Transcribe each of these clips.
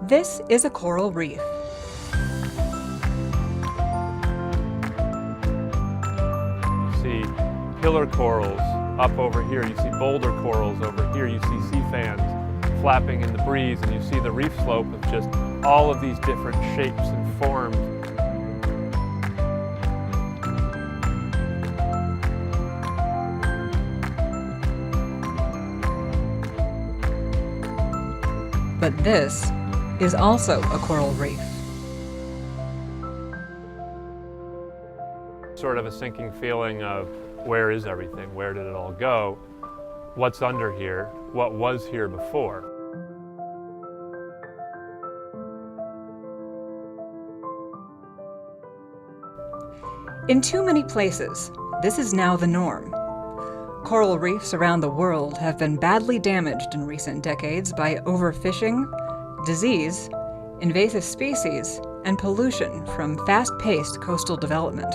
This is a coral reef. You see pillar corals up over here, you see boulder corals over here, you see sea fans flapping in the breeze, and you see the reef slope of just all of these different shapes and forms. But this is also a coral reef. Sort of a sinking feeling of where is everything? Where did it all go? What's under here? What was here before? In too many places, this is now the norm. Coral reefs around the world have been badly damaged in recent decades by overfishing, disease, invasive species, and pollution from fast-paced coastal development.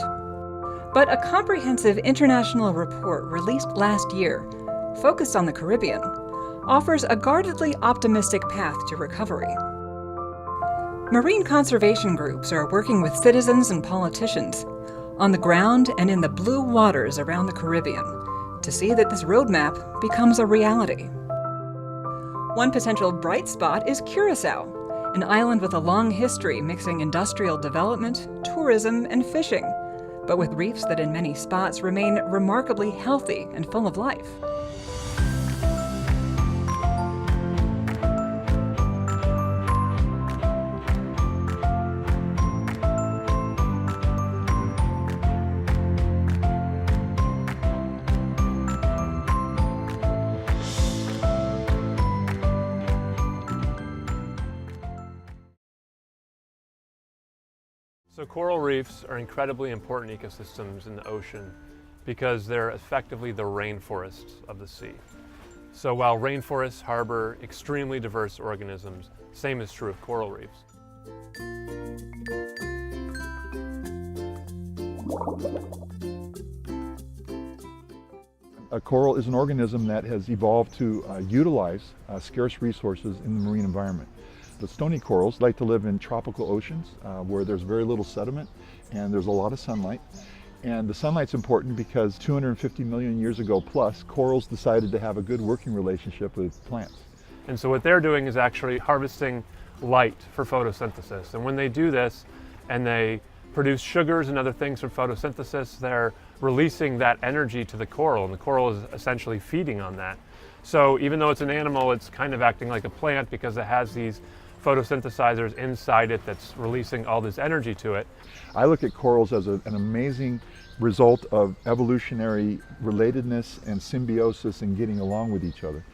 But a comprehensive international report released last year, focused on the Caribbean, offers a guardedly optimistic path to recovery. Marine conservation groups are working with citizens and politicians on the ground and in the blue waters around the Caribbean to see that this roadmap becomes a reality. One potential bright spot is Curaçao, an island with a long history mixing industrial development, tourism, and fishing, but with reefs that in many spots remain remarkably healthy and full of life. So coral reefs are incredibly important ecosystems in the ocean because they're effectively the rainforests of the sea. So while rainforests harbor extremely diverse organisms, same is true of coral reefs. A coral is an organism that has evolved to utilize scarce resources in the marine environment. The stony corals like to live in tropical oceans where there's very little sediment and there's a lot of sunlight. And the sunlight's important because 250 million years ago plus, corals decided to have a good working relationship with plants. And so what they're doing is actually harvesting light for photosynthesis. And when they do this and they produce sugars and other things for photosynthesis, they're releasing that energy to the coral, and the coral is essentially feeding on that. So even though it's an animal, it's kind of acting like a plant because it has these photosynthesizers inside it that's releasing all this energy to it. I look at corals as an amazing result of evolutionary relatedness and symbiosis and getting along with each other.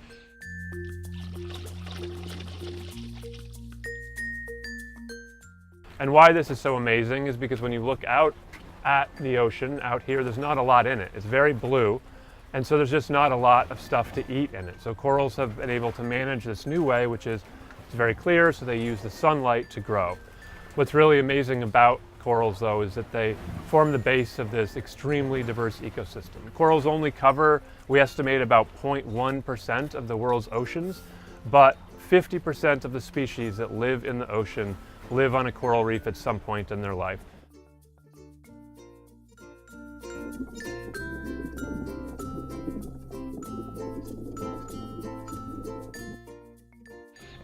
And why this is so amazing is because when you look out at the ocean, out here, there's not a lot in it. It's very blue, and so there's just not a lot of stuff to eat in it. So corals have been able to manage this new way, which is it's very clear, so they use the sunlight to grow. What's really amazing about corals, though, is that they form the base of this extremely diverse ecosystem. Corals only cover, we estimate, about 0.1% of the world's oceans, but 50% of the species that live in the ocean live on a coral reef at some point in their life.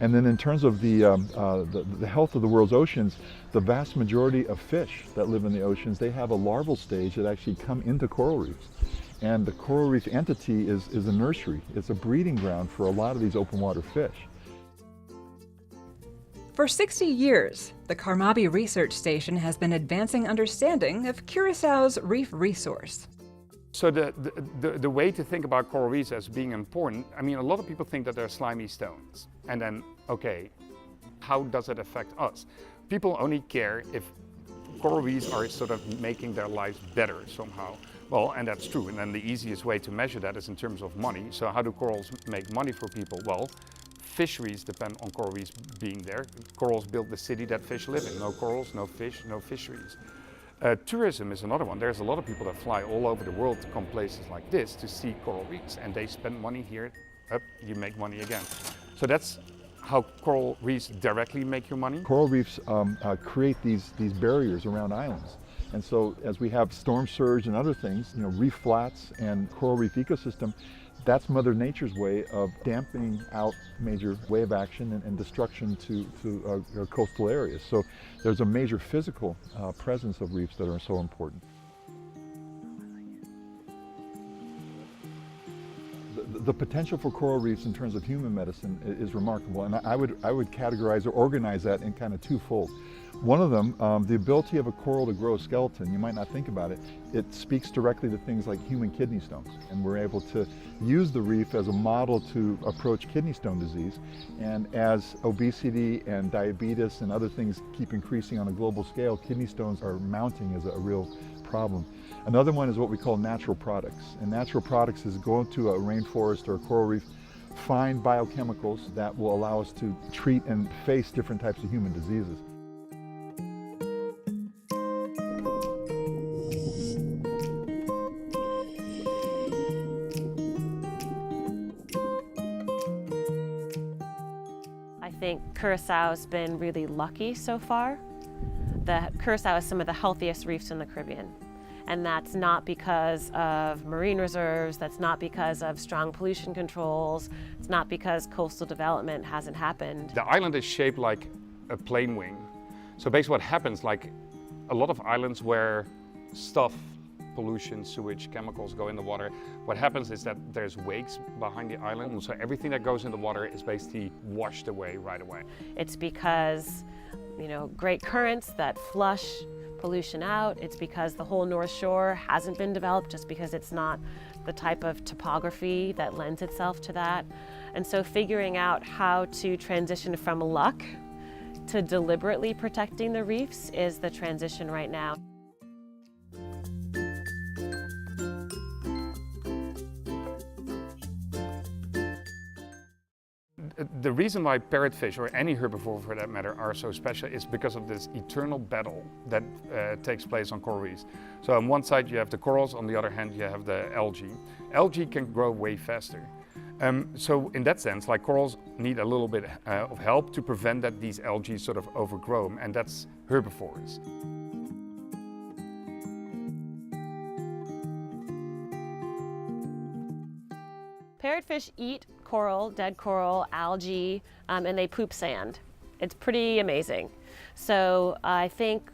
And then in terms of the health of the world's oceans, the vast majority of fish that live in the oceans, they have a larval stage that actually come into coral reefs. And the coral reef entity is a nursery. It's a breeding ground for a lot of these open water fish. For 60 years, the Carmabi Research Station has been advancing understanding of Curaçao's reef resource. So the way to think about coral reefs as being important, I mean, a lot of people think that they're slimy stones. And then, okay, how does it affect us? People only care if coral reefs are sort of making their lives better somehow. Well, and that's true. And then the easiest way to measure that is in terms of money. So how do corals make money for people? Well, fisheries depend on coral reefs being there. Corals build the city that fish live in. No corals, no fish, no fisheries. Tourism is another one. There's a lot of people that fly all over the world to come places like this to see coral reefs, and they spend money here, you make money again. So that's how coral reefs directly make you money? Coral reefs create these barriers around islands. And so as we have storm surge and other things, reef flats and coral reef ecosystem, that's Mother Nature's way of dampening out major wave action and destruction to our coastal areas. So there's a major physical presence of reefs that are so important. The potential for coral reefs in terms of human medicine is remarkable, and I would categorize or organize that in kind of twofold. One of them, the ability of a coral to grow a skeleton, you might not think about it, it speaks directly to things like human kidney stones, and we're able to use the reef as a model to approach kidney stone disease. And as obesity and diabetes and other things keep increasing on a global scale, kidney stones are mounting as a real problem. Another one is what we call natural products. And natural products is going to a rainforest or a coral reef, find biochemicals that will allow us to treat and face different types of human diseases. I think Curaçao's been really lucky so far. Curaçao is some of the healthiest reefs in the Caribbean. And that's not because of marine reserves, that's not because of strong pollution controls, it's not because coastal development hasn't happened. The island is shaped like a plane wing. So basically what happens, like a lot of islands where stuff, pollution, sewage, chemicals go in the water, what happens is that there's wakes behind the island. So everything that goes in the water is basically washed away right away. It's because, great currents that flush pollution out. It's because the whole North Shore hasn't been developed just because it's not the type of topography that lends itself to that. And so figuring out how to transition from luck to deliberately protecting the reefs is the transition right now. The reason why parrotfish, or any herbivore for that matter, are so special is because of this eternal battle that takes place on coral reefs. So on one side you have the corals, on the other hand you have the algae. Algae can grow way faster. So in that sense, like corals need a little bit of help to prevent that these algae sort of overgrow them, and that's herbivores. Parrotfish eat coral, dead coral, algae, and they poop sand. It's pretty amazing. So I think,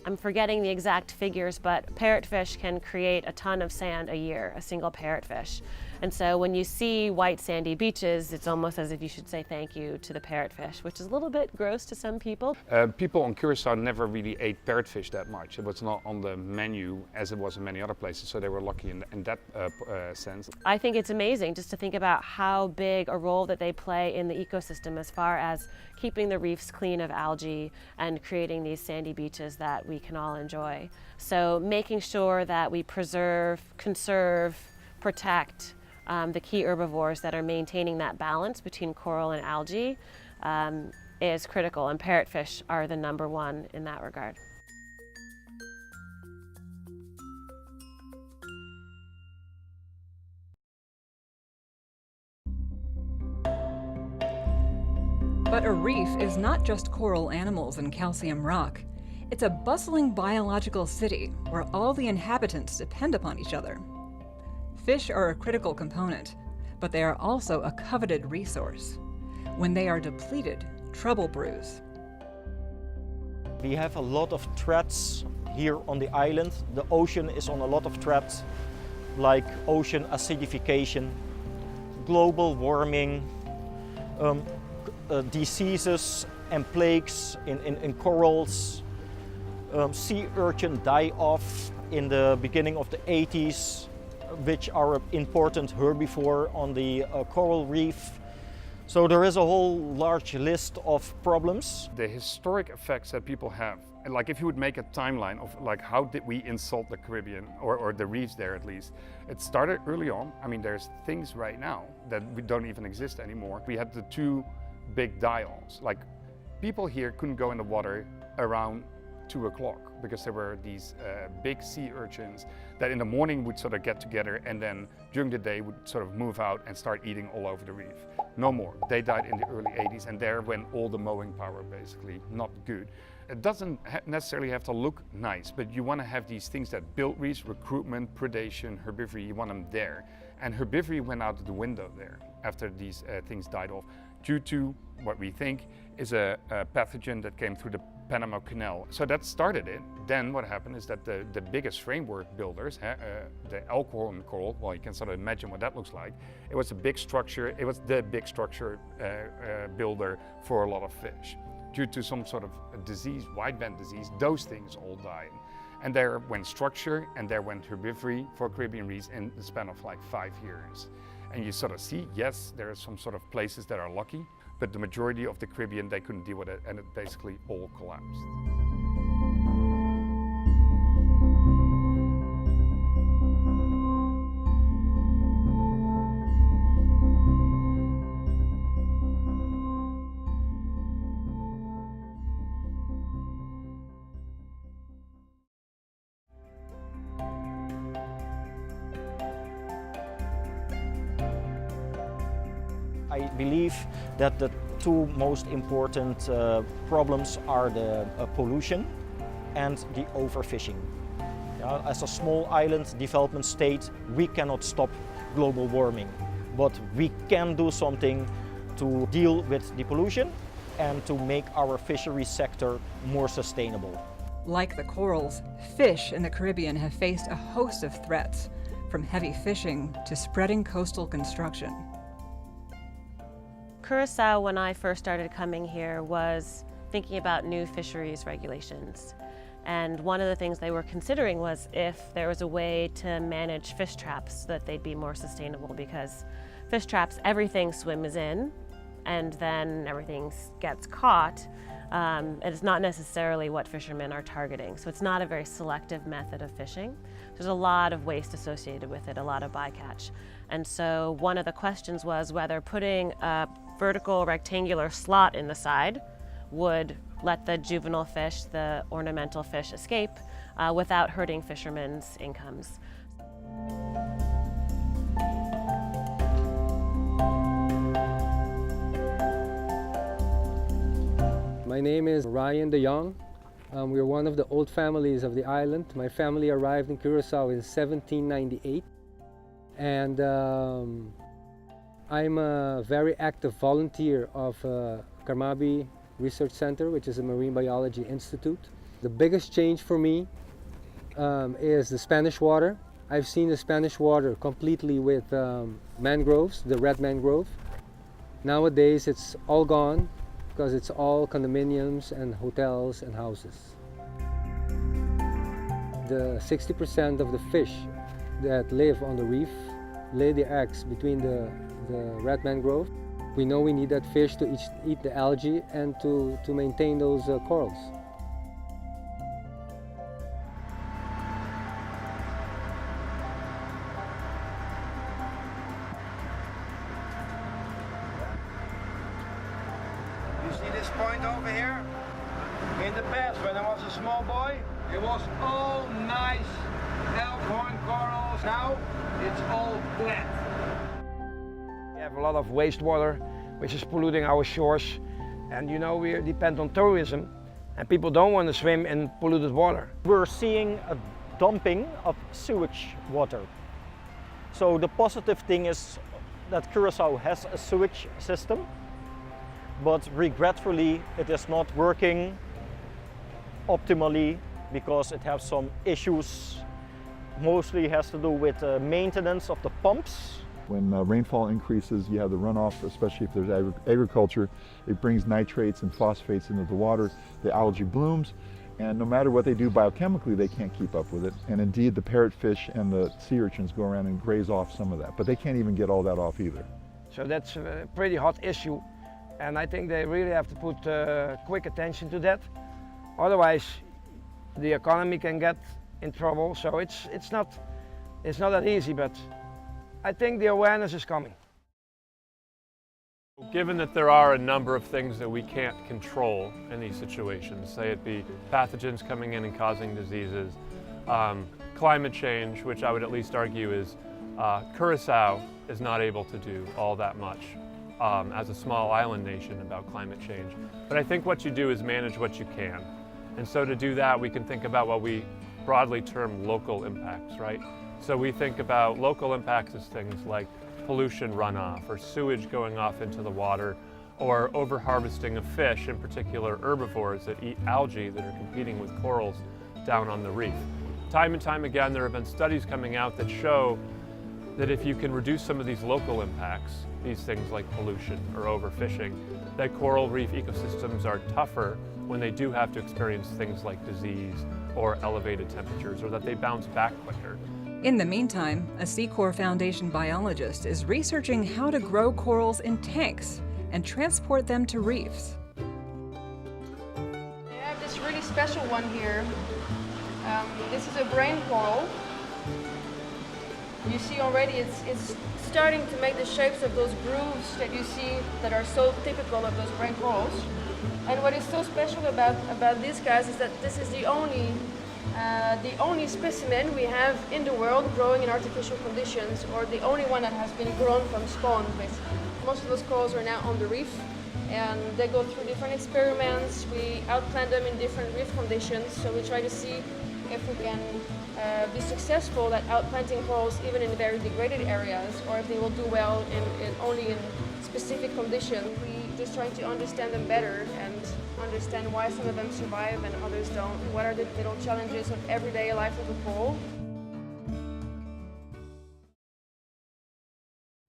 I'm forgetting the exact figures, but parrotfish can create a ton of sand a year, a single parrotfish. And so when you see white sandy beaches, it's almost as if you should say thank you to the parrotfish, which is a little bit gross to some people. People on Curaçao never really ate parrotfish that much. It was not on the menu as it was in many other places, so they were lucky in that sense. I think it's amazing just to think about how big a role that they play in the ecosystem as far as keeping the reefs clean of algae and creating these sandy beaches that we can all enjoy. So making sure that we preserve, conserve, protect the key herbivores that are maintaining that balance between coral and algae is critical, and parrotfish are the #1 in that regard. But a reef is not just coral animals and calcium rock. It's a bustling biological city where all the inhabitants depend upon each other. Fish are a critical component, but they are also a coveted resource. When they are depleted, trouble brews. We have a lot of threats here on the island. The ocean is on a lot of threats, like ocean acidification, global warming, diseases and plagues in corals. Sea urchin die-off in the beginning of the 80s, which are an important herbivore on the coral reef. So there is a whole large list of problems. The historic effects that people have, and like if you would make a timeline of like how did we insult the Caribbean or the reefs there at least, it started early on. I mean, there's things right now that we don't even exist anymore. We had the 2 big die-offs. Like people here couldn't go in the water around 2 o'clock because there were these big sea urchins that in the morning would sort of get together and then during the day would sort of move out and start eating all over the reef. No more. They died in the early 80s, and there went all the mowing power basically not good. It doesn't necessarily have to look nice, but you want to have these things that build reefs, recruitment, predation, herbivory, you want them there. And herbivory went out of the window there after these things died off due to what we think is a pathogen that came through the Panama Canal. So that started it. Then what happened is that the biggest framework builders, the Elkhorn coral, well, you can sort of imagine what that looks like. It was a big structure, it was the big structure builder for a lot of fish. Due to some sort of a disease, wideband disease, those things all died. And there went structure and there went herbivory for Caribbean reefs in the span of like 5 years. And you sort of see, yes, there are some sort of places that are lucky, but the majority of the Caribbean, they couldn't deal with it, and it basically all collapsed. I believe that the two most important problems are the pollution and the overfishing. As a small island development state, we cannot stop global warming, but we can do something to deal with the pollution and to make our fishery sector more sustainable. Like the corals, fish in the Caribbean have faced a host of threats, from heavy fishing to spreading coastal construction. Curaçao, when I first started coming here, was thinking about new fisheries regulations. And one of the things they were considering was if there was a way to manage fish traps so that they'd be more sustainable, because fish traps, everything swims in and then everything gets caught. And it's not necessarily what fishermen are targeting. So it's not a very selective method of fishing. There's a lot of waste associated with it, a lot of bycatch. And so one of the questions was whether putting a vertical rectangular slot in the side would let the juvenile fish, the ornamental fish, escape without hurting fishermen's incomes. My name is Ryan de Jong. We're one of the old families of the island. My family arrived in Curaçao in 1798. And I'm a very active volunteer of Carmabi Research Center, which is a marine biology institute. The biggest change for me is the Spanish water. I've seen the Spanish water completely with mangroves, the red mangrove. Nowadays it's all gone because it's all condominiums and hotels and houses. The 60% of the fish that live on the reef lay their eggs between the red mangrove. We know we need that fish to eat the algae and to maintain those corals. You see this point over here? In the past, when I was a small boy, it was all nice elkhorn corals. Now it's all flat. We have a lot of wastewater which is polluting our shores, and you know we depend on tourism and people don't want to swim in polluted water. We're seeing a dumping of sewage water. So the positive thing is that Curaçao has a sewage system, but regretfully it is not working optimally because it has some issues. Mostly has to do with maintenance of the pumps. When rainfall increases, you have the runoff, especially if there's agriculture. It brings nitrates and phosphates into the water. The algae blooms, and no matter what they do biochemically, they can't keep up with it. And indeed, the parrotfish and the sea urchins go around and graze off some of that, but they can't even get all that off either. So that's a pretty hot issue, and I think they really have to put quick attention to that. Otherwise, the economy can get in trouble. So it's not that easy, but I think the awareness is coming. Given that there are a number of things that we can't control in these situations, say it be pathogens coming in and causing diseases, climate change, which I would at least argue is Curaçao is not able to do all that much as a small island nation about climate change. But I think what you do is manage what you can. And so to do that, we can think about what we broadly term local impacts, right? So we think about local impacts as things like pollution runoff or sewage going off into the water, or overharvesting of fish, in particular herbivores that eat algae that are competing with corals down on the reef. Time and time again, there have been studies coming out that show that if you can reduce some of these local impacts, these things like pollution or overfishing, that coral reef ecosystems are tougher when they do have to experience things like disease or elevated temperatures, or that they bounce back quicker. In the meantime, a Sea Corps Foundation biologist is researching how to grow corals in tanks and transport them to reefs. I have this really special one here. This is a brain coral. You see already it's starting to make the shapes of those grooves that you see that are so typical of those brain corals. And what is so special about these guys is that this is the only specimen we have in the world growing in artificial conditions, or the only one that has been grown from spawn, basically. Most of those corals are now on the reef, and they go through different experiments. We outplant them in different reef conditions, so we try to see if we can be successful at outplanting corals even in very degraded areas, or if they will do well only in specific conditions. We just trying to understand them better and understand why some of them survive and others don't. What are the little challenges of everyday life of a coral?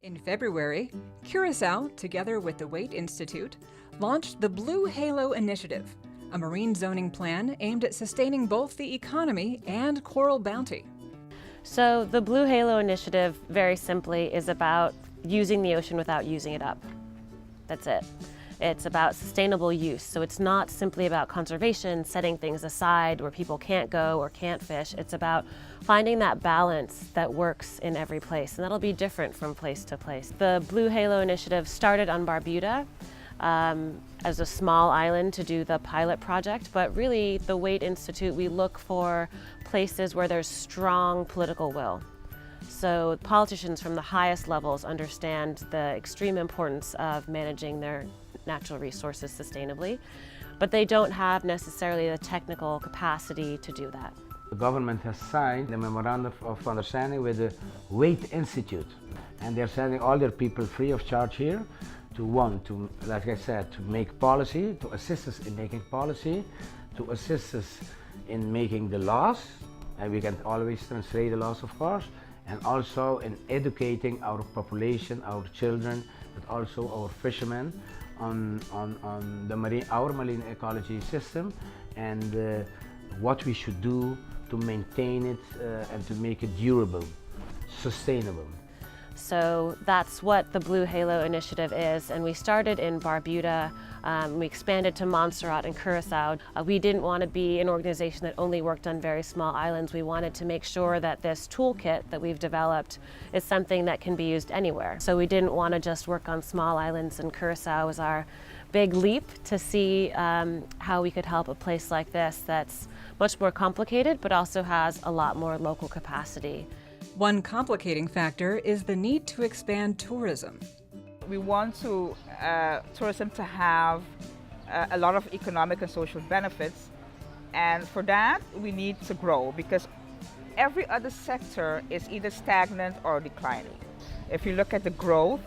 In February, Curaçao, together with the Waite Institute, launched the Blue Halo Initiative, a marine zoning plan aimed at sustaining both the economy and coral bounty. So the Blue Halo Initiative, very simply, is about using the ocean without using it up. That's it. It's about sustainable use. So it's not simply about conservation, setting things aside where people can't go or can't fish. It's about finding that balance that works in every place, and that'll be different from place to place. The Blue Halo Initiative started on Barbuda as a small island to do the pilot project, but really the Waite Institute, we look for places where there's strong political will. So politicians from the highest levels understand the extreme importance of managing their natural resources sustainably, but they don't have necessarily the technical capacity to do that. The government has signed a memorandum of understanding with the Waite Institute, and they're sending all their people free of charge here to like I said, to make policy, to assist us in making policy, to assist us in making the laws, and we can always translate the laws, of course, and also in educating our population, our children, but also our fishermen on our marine ecology system, and what we should do to maintain it and to make it durable, sustainable. So that's what the Blue Halo Initiative is, and we started in Barbuda, we expanded to Montserrat and Curaçao. We didn't want to be an organization that only worked on very small islands. We wanted to make sure that this toolkit that we've developed is something that can be used anywhere. So we didn't want to just work on small islands, and Curaçao was our big leap to see how we could help a place like this that's much more complicated but also has a lot more local capacity. One complicating factor is the need to expand tourism. We want tourism to have a lot of economic and social benefits, and for that we need to grow, because every other sector is either stagnant or declining. If you look at the growth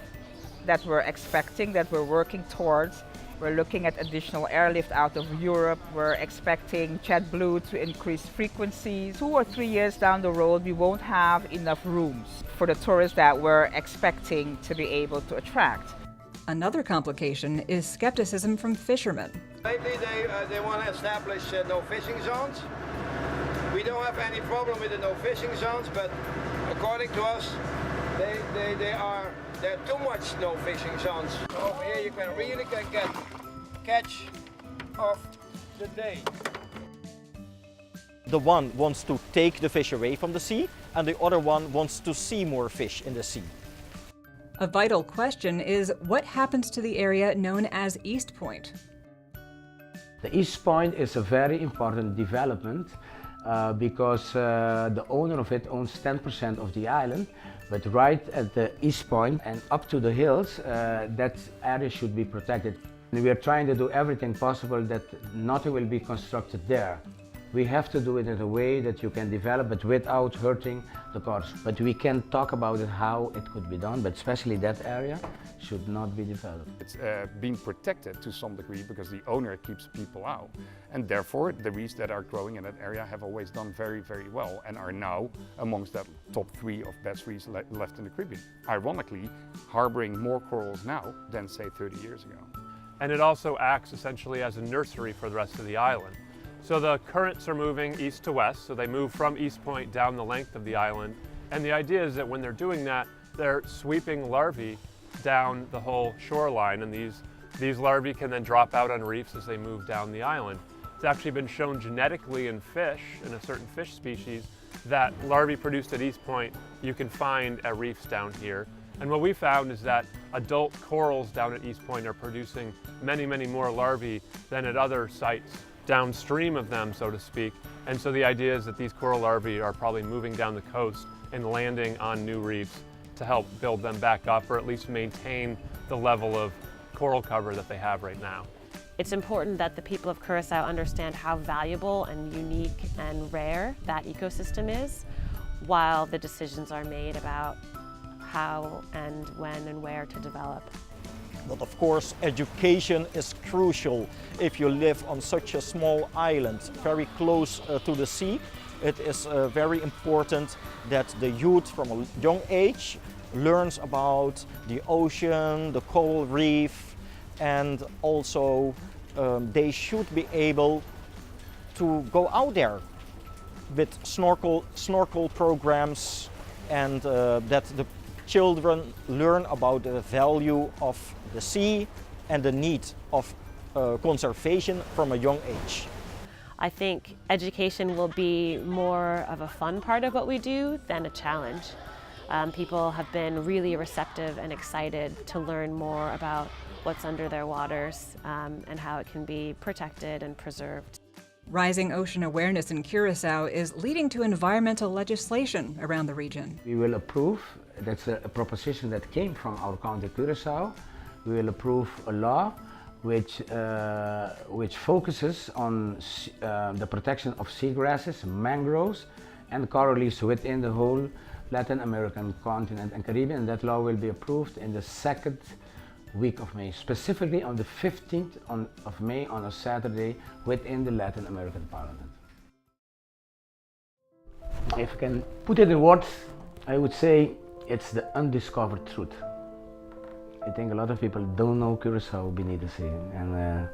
that we're expecting, that we're working towards, we're looking at additional airlift out of Europe. We're expecting JetBlue to increase frequencies. 2 or 3 years down the road, we won't have enough rooms for the tourists that we're expecting to be able to attract. Another complication is skepticism from fishermen. Lately they want to establish no fishing zones. We don't have any problem with the no fishing zones, but according to us, there are too much no fishing zones. Over here you can really get catch of the day. The one wants to take the fish away from the sea, and the other one wants to see more fish in the sea. A vital question is what happens to the area known as East Point. The East Point is a very important development because the owner of it owns 10% of the island, But right at the east point and up to the hills, that area should be protected. And we are trying to do everything possible that nothing will be constructed there. We have to do it in a way that you can develop it without hurting the corals. But we can talk about it, how it could be done, but especially that area should not be developed. It's being protected to some degree because the owner keeps people out. And therefore, the reefs that are growing in that area have always done very, very well and are now amongst that top 3 of best reefs left in the Caribbean. Ironically, harboring more corals now than, say, 30 years ago. And it also acts essentially as a nursery for the rest of the island. So the currents are moving east to west, so they move from East Point down the length of the island. And the idea is that when they're doing that, they're sweeping larvae down the whole shoreline, and these larvae can then drop out on reefs as they move down the island. It's actually been shown genetically in fish, in a certain fish species, that larvae produced at East Point you can find at reefs down here. And what we found is that adult corals down at East Point are producing many, many more larvae than at other sites downstream of them, so to speak. And so the idea is that these coral larvae are probably moving down the coast and landing on new reefs to help build them back up, or at least maintain the level of coral cover that they have right now. It's important that the people of Curaçao understand how valuable and unique and rare that ecosystem is, while the decisions are made about how and when and where to develop. But of course, education is crucial if you live on such a small island, very close to the sea. It is very important that the youth from a young age learns about the ocean, the coral reef, and also they should be able to go out there with snorkel programs, and that the children learn about the value of the sea and the need of conservation from a young age. I think education will be more of a fun part of what we do than a challenge. People have been really receptive and excited to learn more about what's under their waters and how it can be protected and preserved. Rising ocean awareness in Curaçao is leading to environmental legislation around the region. We will approve, that's a proposition that came from our county Curaçao. We will approve a law which focuses on the protection of seagrasses, mangroves, and coral reefs within the whole Latin American continent and Caribbean. And that law will be approved in the second week of May, specifically on the 15th of May on a Saturday within the Latin American Parliament. If I can put it in words, I would say it's the undiscovered truth. I think a lot of people don't know Curaçao beneath the sea, and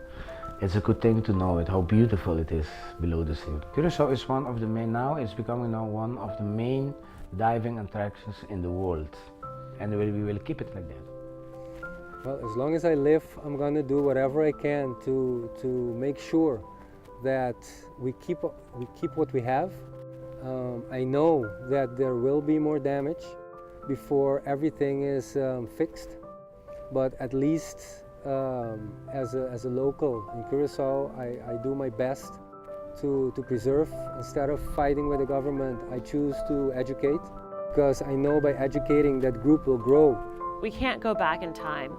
it's a good thing to know it, how beautiful it is below the sea. Curaçao is one of the main, now it's becoming now one of the main diving attractions in the world, and we will keep it like that. Well, as long as I live, I'm going to do whatever I can to make sure that we keep what we have. I know that there will be more damage before everything is fixed, but at least as a local in Curaçao, I do my best to preserve. Instead of fighting with the government, I choose to educate, because I know by educating that group will grow. We can't go back in time.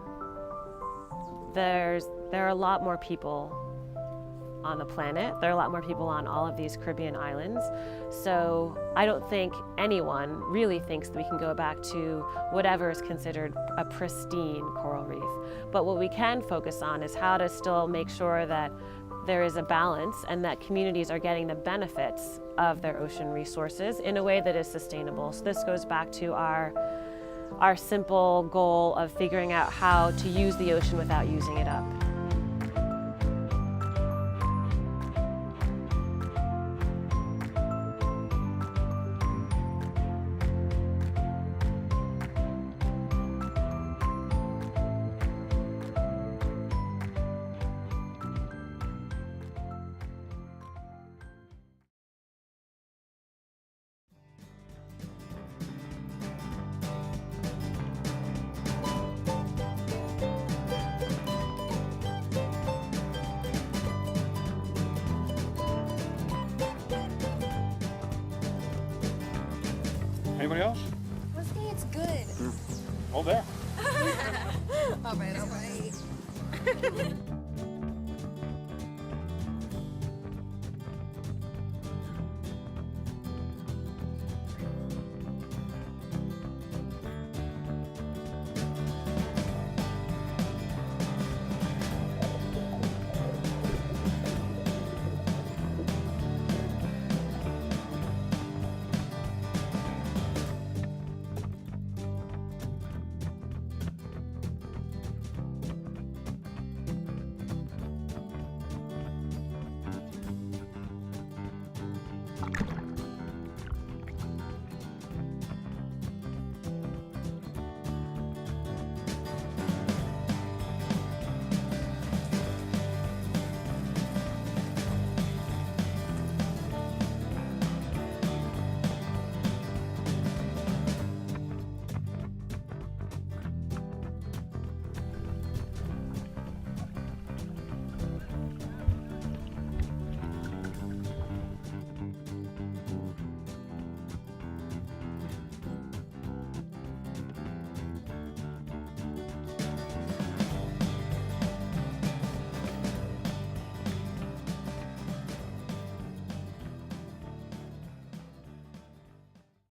There are a lot more people on the planet. There are a lot more people on all of these Caribbean islands. So I don't think anyone really thinks that we can go back to whatever is considered a pristine coral reef. But what we can focus on is how to still make sure that there is a balance and that communities are getting the benefits of their ocean resources in a way that is sustainable. So this goes back to our simple goal of figuring out how to use the ocean without using it up. Anybody else? Mostly it's Oh, there. All right.